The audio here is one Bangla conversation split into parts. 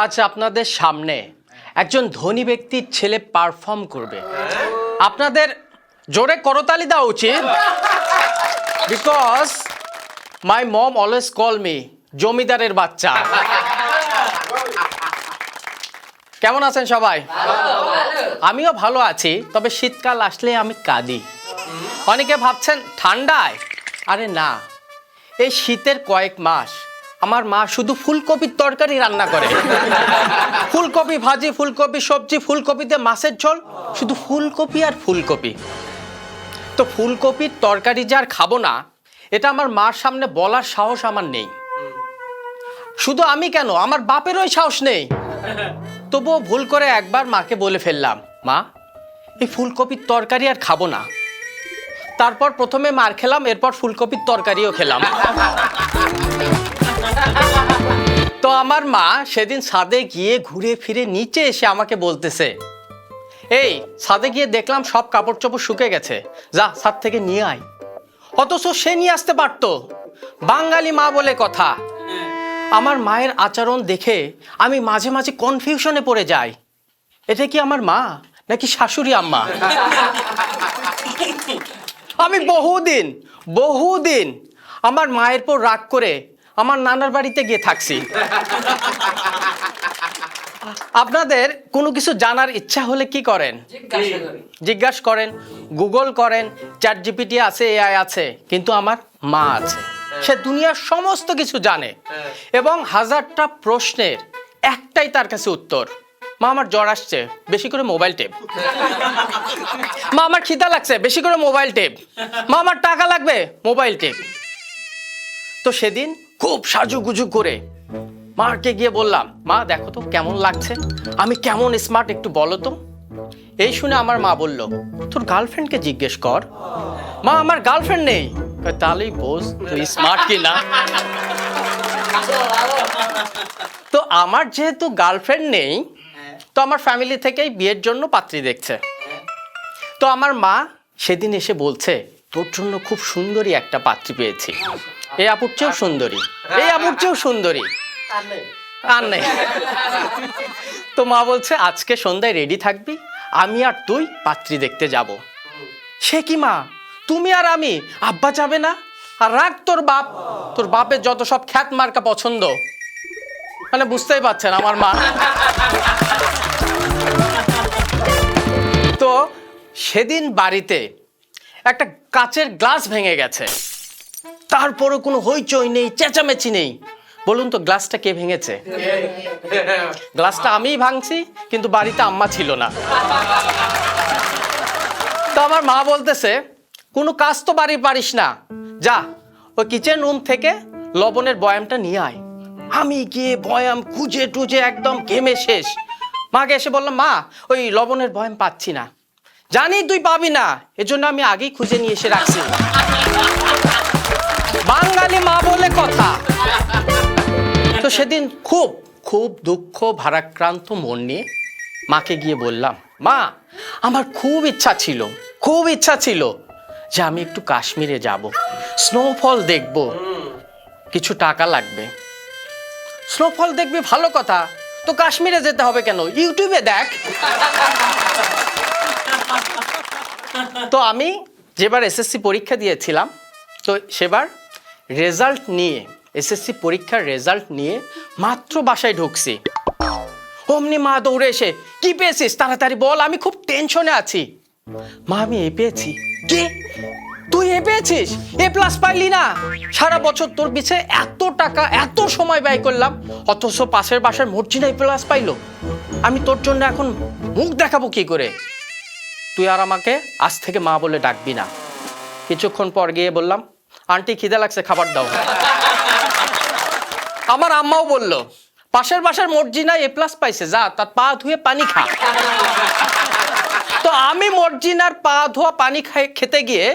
আজ আপনাদের সামনে একজন ধনী ব্যক্তির ছেলে পারফর্ম করবে। আপনাদের জোরে করতালি দেওয়া উচিত, because my mom always call me জমিদারের বাচ্চা। কেমন আছেন সবাই? আমিও ভালো আছি, তবে শীতকাল আসলে আমি কাঁদি। অনেকে ভাবছেন ঠান্ডায়, আরে না, এই শীতের কয়েক মাস আমার মা শুধু ফুলকপির তরকারি রান্না করে। ফুলকপি ভাজি, ফুলকপি সবজি, ফুলকপিতে মাছের ঝোল, শুধু ফুলকপি আর ফুলকপি। তো ফুলকপির তরকারি যে আর খাবো না, এটা আমার মার সামনে বলার সাহস আমার নেই। শুধু আমি কেন, আমার বাপেরও সাহস নেই। তবুও ভুল করে একবার মাকে বলে ফেললাম, মা এই ফুলকপির তরকারি আর খাবো না। তারপর প্রথমে মার খেলাম, এরপর ফুলকপির তরকারিও খেলাম। তো আমার মা সেদিন ছাদে গিয়ে ঘুরে ফিরে নিচে এসে আমাকে বলতেছে, এই ছাদে গিয়ে দেখলাম সব কাপড় চোপড় শুকে গেছে, যা ছাদ থেকে নিয়ে আয়। অথচ সে নিয়ে আসতে পারতো, বাঙালি মা বলে কথা। আমার মায়ের আচরণ দেখে আমি মাঝে মাঝে কনফিউশনে পড়ে যাই, এটা কি আমার মা নাকি শাশুড়ি আম্মা? আমি বহুদিন আমার মায়ের পর রাগ করে আমার নানার বাড়িতে গিয়ে থাকছি। আপনাদের কোনো কিছু জানার ইচ্ছা হলে কি করেন? জিজ্ঞাসা করেন, গুগল করেন, চ্যাট জিপিটি আছে, এআই আছে, কিন্তু আমার মা আছে, সে দুনিয়ার সমস্ত কিছু জানে এবং হাজারটা প্রশ্নের একটাই তার কাছে উত্তর। মা আমার জ্বর আসছে, বেশি করে মোবাইল টেপ। মা আমার খিদা লাগছে, বেশি করে মোবাইল টেপ। মা আমার টাকা লাগবে, মোবাইল টেপ। তো সেদিন খুব সাজুগুজু করে মাকে গিয়ে বললাম, মা দেখো তো কেমন লাগছে, আমি কেমন স্মার্ট একটু বলো তো। এই শুনে আমার মা বলল, তোর গার্লফ্রেন্ডকে জিজ্ঞেস কর। মা আমার গার্লফ্রেন্ড নেই। তাহলেই বোঝ তুই স্মার্ট কিনা। তো আমার যেহেতু গার্লফ্রেন্ড নেই, তো আমার ফ্যামিলি থেকেই বিয়ের জন্য পাত্রী দেখছে। তো আমার মা সেদিন এসে বলছে, তোর জন্য খুব সুন্দরী একটা পাত্রী পেয়েছি, এই আপুর চেয়েও সুন্দরী, এই আপুর চেয়েও সুন্দরী আর নেই। তো মা বলছে, আজকে সন্ধ্যায় রেডি থাকবি, আমি আর তুই পাত্রী দেখতে যাব। সে কি মা, তুমি আর আমি, আব্বা যাবে না? আর রাখ তোর বাপ, তোর বাপের যত সব খ্যাত মার্কা পছন্দ। মানে বুঝতেই পারছেন আমার মা। তো সেদিন বাড়িতে একটা কাচের গ্লাস ভেঙে গেছে, তারপরও কোনো হইচই নেই, চেঁচামেচি নেই। বলুন তো গ্লাসটা কে ভেঙেছে? গ্লাসটা আমিই ভাঙছি, কিন্তু বাড়িতে আম্মা ছিল না। তো আমার মা বলতেছে, কোনো কাজ তো বাড়ি পারিস না, যা ওই কিচেন রুম থেকে লবণের বয়ামটা নিয়ে আয়। আমি গিয়ে বয়াম খুঁজে টুজে একদম ঘেমে শেষ। মাকে এসে বললাম, মা ওই লবণের বয়াম পাচ্ছি না। জানি তুই পাবি না, এজন্য আমি আগেই খুঁজে নিয়ে এসে রাখছি। বাঙালি মা বলে কথা। তো সেদিন খুব দুঃখ ভারাক্রান্ত মন নিয়ে মাকে গিয়ে বললাম, মা আমার খুব ইচ্ছা ছিল যে আমি একটু কাশ্মীরে যাব, স্নোফল দেখব, কিছু টাকা লাগবে। স্নোফল দেখবি ভালো কথা, তো কাশ্মীরে যেতে হবে কেন, ইউটিউবে দেখ। তো আমি যেবার এসএসসি পরীক্ষা দিয়েছিলাম, তো সেবার এসএসসি পরীক্ষার রেজাল্ট নিয়ে মাত্র বাসায় ঢুকছি, অমনি মা দৌড়ে এসে, কি পেয়েছিস তাড়াতাড়ি বল, আমি খুব টেনশনে আছি। মা আমি এ পেয়েছি। কি তুই এ পেয়েছিস? এ প্লাস পাইলি না? সারা বছর তোর পিছে এত টাকা এত সময় ব্যয় করলাম, অথচ পাশের বাসার মর্জিনা এ প্লাস পাইলো। আমি তোর জন্য এখন মুখ দেখাবো কি করে? তুই আর আমাকে আজ থেকে মা বলে ডাকবি না। কিছুক্ষণ পর গিয়ে বললাম, আন্টি খিদে লাগছে, খাবার দাও। আমার আম্মাও বলল, পাশের বাসার মর্জিনা A+ পাইছে, যা তার পা ধুয়ে পানি খা। তো আমি মর্জিনার পা ধোয়া পানি খেতে গিয়ে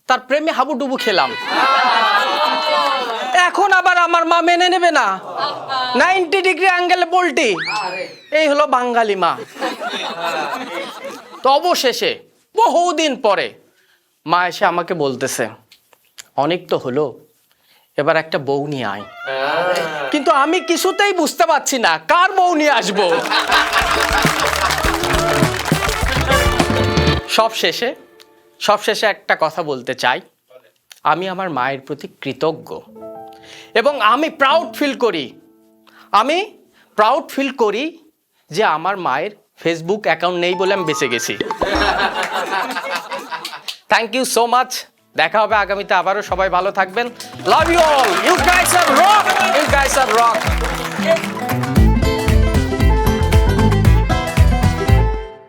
তার প্রেমে হাবুডুবু খেলাম। এখন আবার আমার মা মেনে নেবে না, 90 ডিগ্রি অ্যাঙ্গেলে পল্টি। এই হলো বাঙালি মা। তো অবশেষে বহুদিন পরে মা এসে আমাকে বলতেছে, অনেক তো হলো, এবার একটা বউ নিয়ে আয়। কিন্তু আমি কিছুতেই বুঝতে পারছি না কার বউ নিয়ে আসবো। সবশেষে একটা কথা বলতে চাই, আমি আমার মায়ের প্রতি কৃতজ্ঞ এবং আমি প্রাউড ফিল করি যে আমার মায়ের ফেসবুক অ্যাকাউন্ট নেই বলে আমি বেঁচে গেছি। Thank you so much. দেখা হবে আগামীতে আবারও। সবাই ভালো থাকবেন। Love you all. You guys are rock.